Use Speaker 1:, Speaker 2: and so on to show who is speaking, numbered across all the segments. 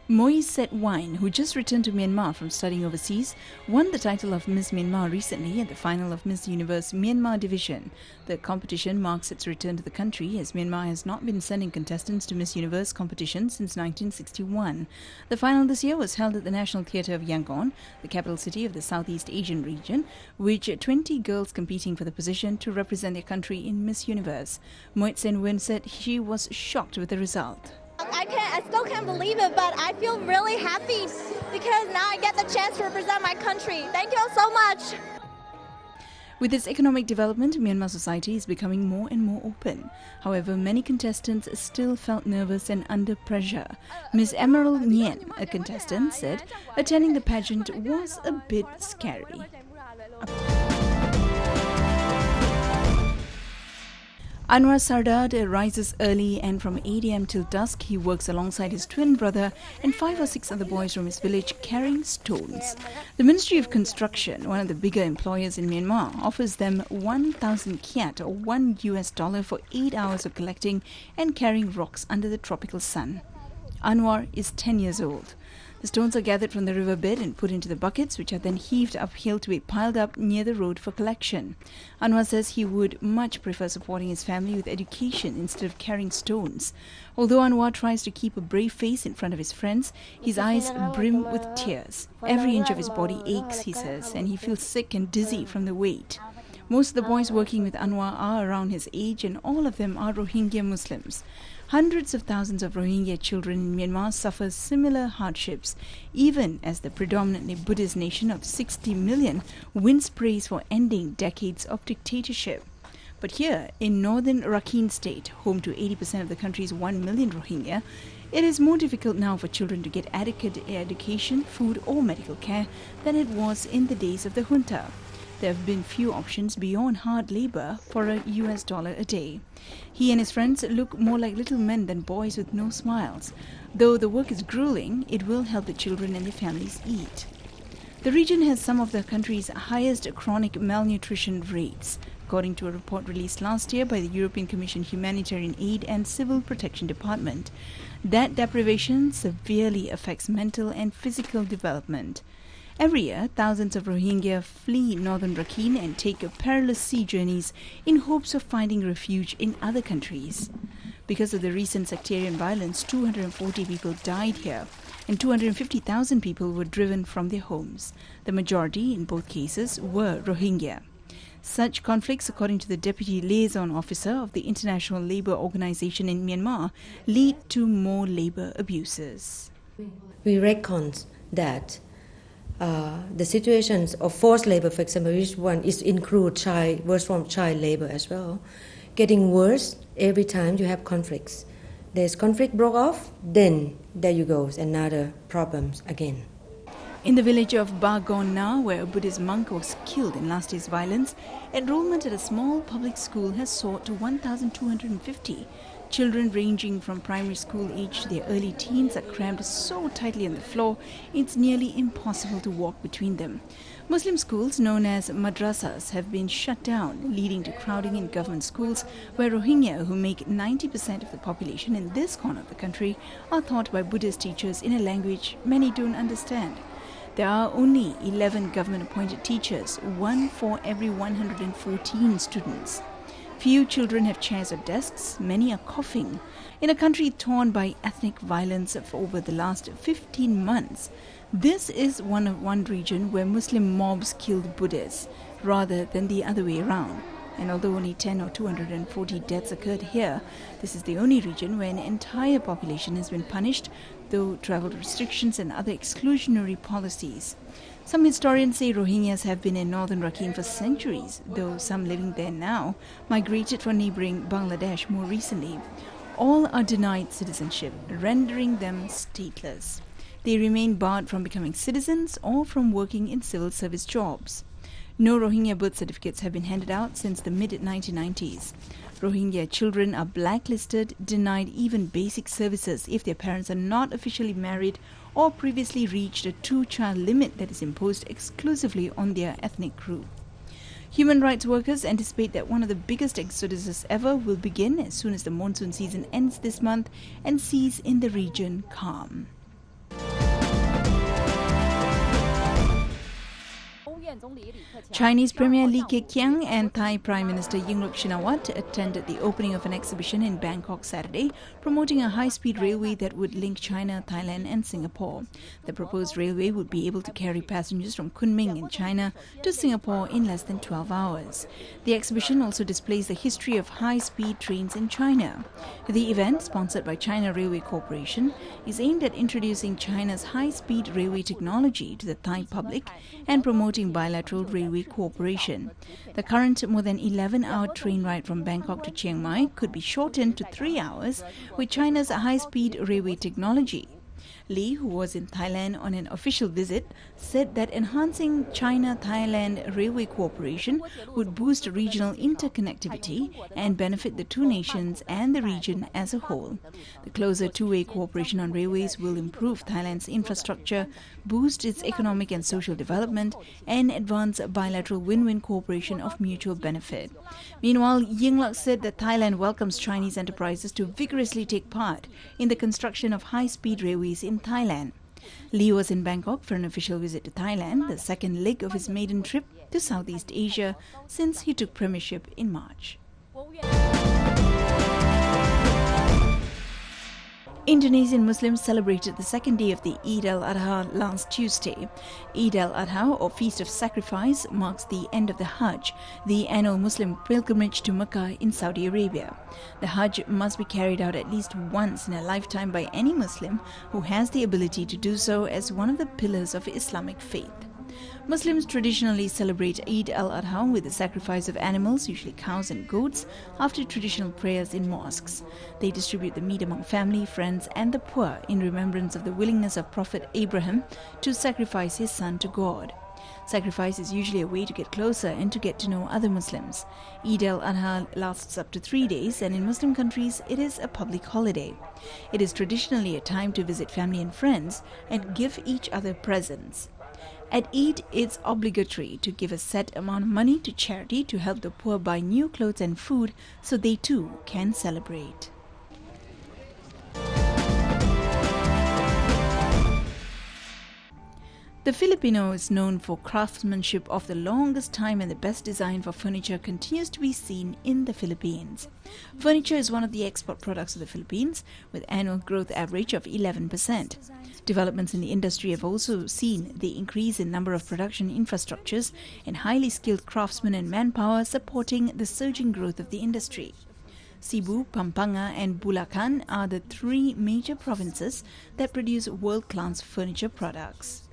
Speaker 1: Moiset Wine, who just returned to Myanmar from studying overseas, won the title of Miss Myanmar recently at the final of Miss Universe Myanmar Division. The competition marks its return to the country as Myanmar has not been sending contestants to Miss Universe competition since 1961. The final this year was held at the National Theatre of Yangon, the capital city of the Southeast Asian region, with 20 girls competing for the position to represent their country in Miss Universe. Moiset Wine said she was shocked with the result.
Speaker 2: I still can't believe it, but I feel really happy because now I get the chance to represent my country. Thank you all so much.
Speaker 1: With its economic development, Myanmar society is becoming more and more open. However, many contestants still felt nervous and under pressure. Ms. Emerald Nguyen, a contestant, said attending the pageant was a bit scary. Anwar Sardar rises early and from 8 a.m. till dusk he works alongside his twin brother and 5 or 6 other boys from his village carrying stones. The Ministry of Construction, one of the bigger employers in Myanmar, offers them 1,000 kyat or $1 for 8 hours of collecting and carrying rocks under the tropical sun. Anwar is 10 years old. The stones are gathered from the riverbed and put into the buckets, which are then heaved uphill to be piled up near the road for collection. Anwar says he would much prefer supporting his family with education instead of carrying stones. Although Anwar tries to keep a brave face in front of his friends, his eyes brim with tears. Every inch of his body aches, he says, and he feels sick and dizzy from the weight. Most of the boys working with Anwar are around his age, and all of them are Rohingya Muslims. Hundreds of thousands of Rohingya children in Myanmar suffer similar hardships, even as the predominantly Buddhist nation of 60 million wins praise for ending decades of dictatorship. But here, in northern Rakhine state, home to 80% of the country's 1 million Rohingya, it is more difficult now for children to get adequate education, food or medical care than it was in the days of the junta. There have been few options beyond hard labor for $1 a day. He and his friends look more like little men than boys with no smiles. Though the work is grueling, it will help the children and their families eat. The region has some of the country's highest chronic malnutrition rates, according to a report released last year by the European Commission Humanitarian Aid and Civil Protection Department. That deprivation severely affects mental and physical development. Every year, thousands of Rohingya flee northern Rakhine and take perilous sea journeys in hopes of finding refuge in other countries. Because of the recent sectarian violence, 240 people died here, and 250,000 people were driven from their homes. The majority, in both cases, were Rohingya. Such conflicts, according to the Deputy Liaison Officer of the International Labour Organization in Myanmar, lead to more labour abuses.
Speaker 3: We reckon that the situations of forced labor, for example, which one is include worse from child labor as well, getting worse every time you have conflicts. There's conflict broke off, then there you go, another problems again.
Speaker 1: In the village of Bagona, where a Buddhist monk was killed in last year's violence, enrollment at a small public school has soared to 1,250. Children ranging from primary school age to their early teens are crammed so tightly on the floor, it's nearly impossible to walk between them. Muslim schools, known as madrasas, have been shut down, leading to crowding in government schools where Rohingya, who make 90% of the population in this corner of the country, are taught by Buddhist teachers in a language many don't understand. There are only 11 government-appointed teachers, one for every 114 students. Few children have chairs or desks, many are coughing. In a country torn by ethnic violence for over the last 15 months, this is one region where Muslim mobs killed Buddhists, rather than the other way around. And although only 10 or 240 deaths occurred here, this is the only region where an entire population has been punished, though travel restrictions and other exclusionary policies. Some historians say Rohingyas have been in northern Rakhine for centuries, though some living there now migrated from neighbouring Bangladesh more recently. All are denied citizenship, rendering them stateless. They remain barred from becoming citizens or from working in civil service jobs. No Rohingya birth certificates have been handed out since the mid-1990s. Rohingya children are blacklisted, denied even basic services if their parents are not officially married or previously reached a 2-child limit that is imposed exclusively on their ethnic group. Human rights workers anticipate that one of the biggest exoduses ever will begin as soon as the monsoon season ends this month and sees in the region calm. Chinese Premier Li Keqiang and Thai Prime Minister Yingluck Shinawatra attended the opening of an exhibition in Bangkok Saturday, promoting a high-speed railway that would link China, Thailand and Singapore. The proposed railway would be able to carry passengers from Kunming in China to Singapore in less than 12 hours. The exhibition also displays the history of high-speed trains in China. The event, sponsored by China Railway Corporation, is aimed at introducing China's high-speed railway technology to the Thai public and promoting bilateral railway cooperation. The current more than 11-hour train ride from Bangkok to Chiang Mai could be shortened to 3 hours with China's high-speed railway technology. Lee, who was in Thailand on an official visit, said that enhancing China-Thailand railway cooperation would boost regional interconnectivity and benefit the two nations and the region as a whole. The closer two-way cooperation on railways will improve Thailand's infrastructure, boost its economic and social development, and advance bilateral win-win cooperation of mutual benefit. Meanwhile, Yingluck said that Thailand welcomes Chinese enterprises to vigorously take part in the construction of high-speed railways in Thailand. Lee was in Bangkok for an official visit to Thailand, the second leg of his maiden trip to Southeast Asia since he took premiership in March. Indonesian Muslims celebrated the second day of the Eid al-Adha last Tuesday. Eid al-Adha, or Feast of Sacrifice, marks the end of the Hajj, the annual Muslim pilgrimage to Mecca in Saudi Arabia. The Hajj must be carried out at least once in a lifetime by any Muslim who has the ability to do so as one of the pillars of Islamic faith. Muslims traditionally celebrate Eid al-Adha with the sacrifice of animals, usually cows and goats, after traditional prayers in mosques. They distribute the meat among family, friends and the poor in remembrance of the willingness of Prophet Abraham to sacrifice his son to God. Sacrifice is usually a way to get closer and to get to know other Muslims. Eid al-Adha lasts up to 3 days, and in Muslim countries it is a public holiday. It is traditionally a time to visit family and friends and give each other presents. At Eid, it's obligatory to give a set amount of money to charity to help the poor buy new clothes and food so they too can celebrate. The Filipino is known for craftsmanship of the longest time, and the best design for furniture continues to be seen in the Philippines. Furniture is one of the export products of the Philippines, with annual growth average of 11%. Developments in the industry have also seen the increase in number of production infrastructures and highly skilled craftsmen and manpower supporting the surging growth of the industry. Cebu, Pampanga and Bulacan are the three major provinces that produce world-class furniture products.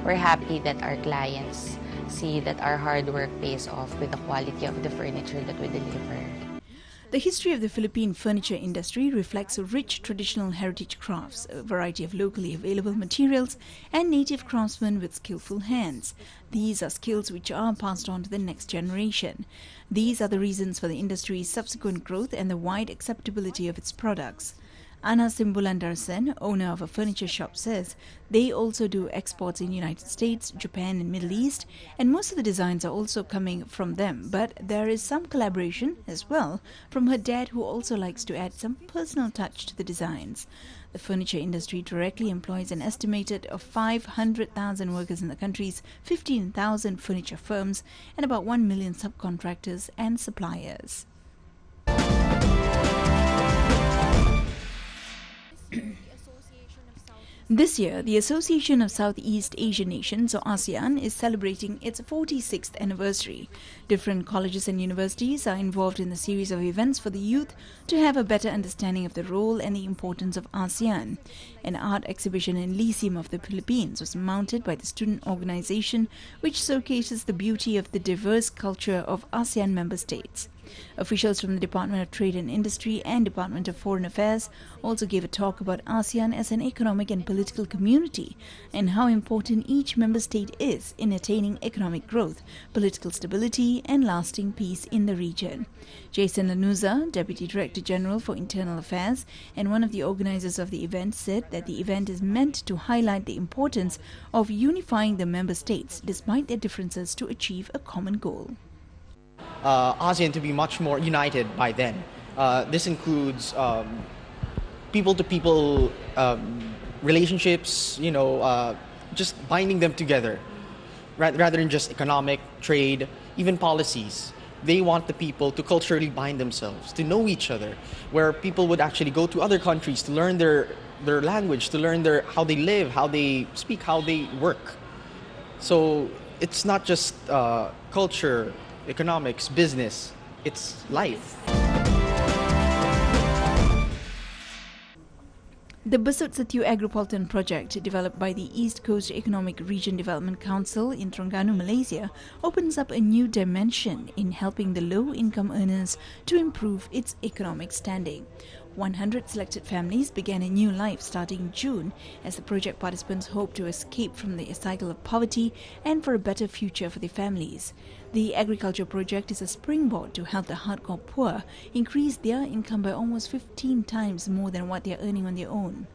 Speaker 4: We're happy that our clients see that our hard work pays off with the quality of the furniture that we deliver.
Speaker 1: The history of the Philippine furniture industry reflects rich traditional heritage crafts, a variety of locally available materials, and native craftsmen with skillful hands. These are skills which are passed on to the next generation. These are the reasons for the industry's subsequent growth and the wide acceptability of its products. Ana Simbulandarsen, owner of a furniture shop, says they also do exports in the United States, Japan and Middle East, and most of the designs are also coming from them. But there is some collaboration as well from her dad, who also likes to add some personal touch to the designs. The furniture industry directly employs an estimated of 500,000 workers in the country's 15,000 furniture firms and about 1 million subcontractors and suppliers. This year, the Association of Southeast Asian Nations, or ASEAN, is celebrating its 46th anniversary. Different colleges and universities are involved in a series of events for the youth to have a better understanding of the role and the importance of ASEAN. An art exhibition in Lyceum of the Philippines was mounted by the student organization, which showcases the beauty of the diverse culture of ASEAN member states. Officials from the Department of Trade and Industry and Department of Foreign Affairs also gave a talk about ASEAN as an economic and political community and how important each member state is in attaining economic growth, political stability and lasting peace in the region. Jason Lanuza, Deputy Director General for Internal Affairs and one of the organizers of the event, said that the event is meant to highlight the importance of unifying the member states despite their differences to achieve a common goal.
Speaker 5: ASEAN to be much more united by then. This includes people-to-people relationships, just binding them together. rather than just economic, trade, even policies. They want the people to culturally bind themselves, to know each other, where people would actually go to other countries to learn their language, to learn how they live, how they speak, how they work. So it's not just culture, economics, business, it's life.
Speaker 1: The Besut Setio Agropolitan Project, developed by the East Coast Economic Region Development Council in Terengganu, Malaysia, opens up a new dimension in helping the low-income earners to improve its economic standing. 100 selected families began a new life starting June as the project participants hope to escape from the cycle of poverty and for a better future for their families. The agriculture project is a springboard to help the hardcore poor increase their income by almost 15 times more than what they are earning on their own.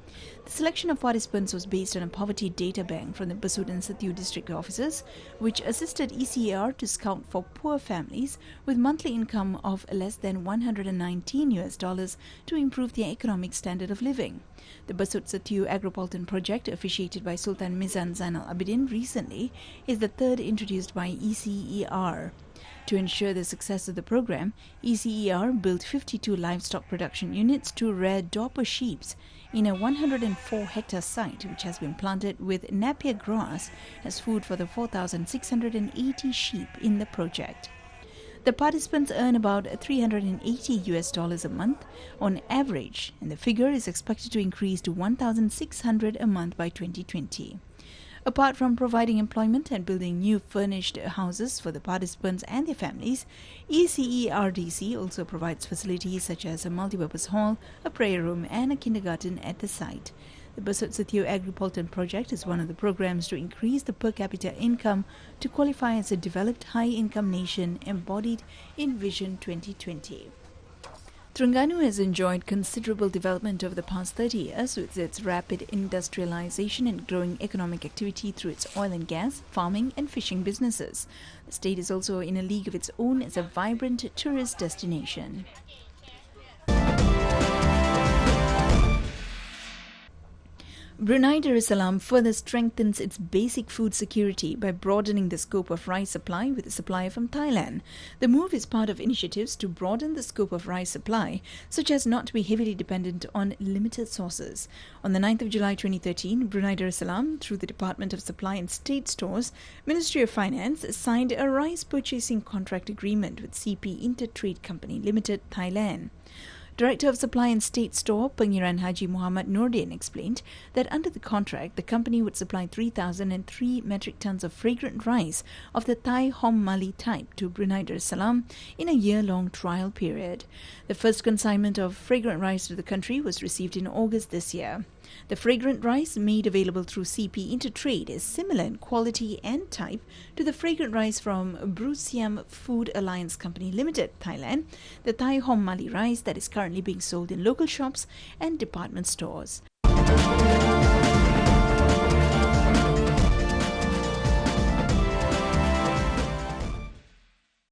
Speaker 1: The selection of participants was based on a poverty data bank from the Besut and Setio district offices, which assisted ECAR to scout for poor families with monthly income of less than $119 to improve their economic standard of living. The Besut Setio Agropolitan Project, officiated by Sultan Mizan Zainal Abidin recently, is the third introduced by ECER. To ensure the success of the program, ECER built 52 livestock production units to rear Dorper sheep in a 104-hectare site which has been planted with Napier grass as food for the 4,680 sheep in the project. The participants earn about $380 a month on average, and the figure is expected to increase to $1,600 a month by 2020. Apart from providing employment and building new furnished houses for the participants and their families, ECERDC also provides facilities such as a multipurpose hall, a prayer room and a kindergarten at the site. The Besut Setio Agropolitan Project is one of the programs to increase the per capita income to qualify as a developed high-income nation embodied in Vision 2020. Terengganu has enjoyed considerable development over the past 30 years with its rapid industrialization and growing economic activity through its oil and gas, farming and fishing businesses. The state is also in a league of its own as a vibrant tourist destination. Brunei Darussalam further strengthens its basic food security by broadening the scope of rice supply with a supply from Thailand. The move is part of initiatives to broaden the scope of rice supply, such as not to be heavily dependent on limited sources. On the 9th of July 2013, Brunei Darussalam, through the Department of Supply and State Stores, Ministry of Finance, signed a rice purchasing contract agreement with CP Intertrade Company Limited, Thailand. Director of Supply and State Store, Pengiran Haji Muhammad Nordin, explained that under the contract, the company would supply 3,003 metric tons of fragrant rice of the Thai Hom Mali type to Brunei Darussalam in a year-long trial period. The first consignment of fragrant rice to the country was received in August this year. The fragrant rice made available through CP Intertrade is similar in quality and type to the fragrant rice from Brusiam Food Alliance Company Limited, Thailand, the Thai Hom Mali rice that is currently being sold in local shops and department stores.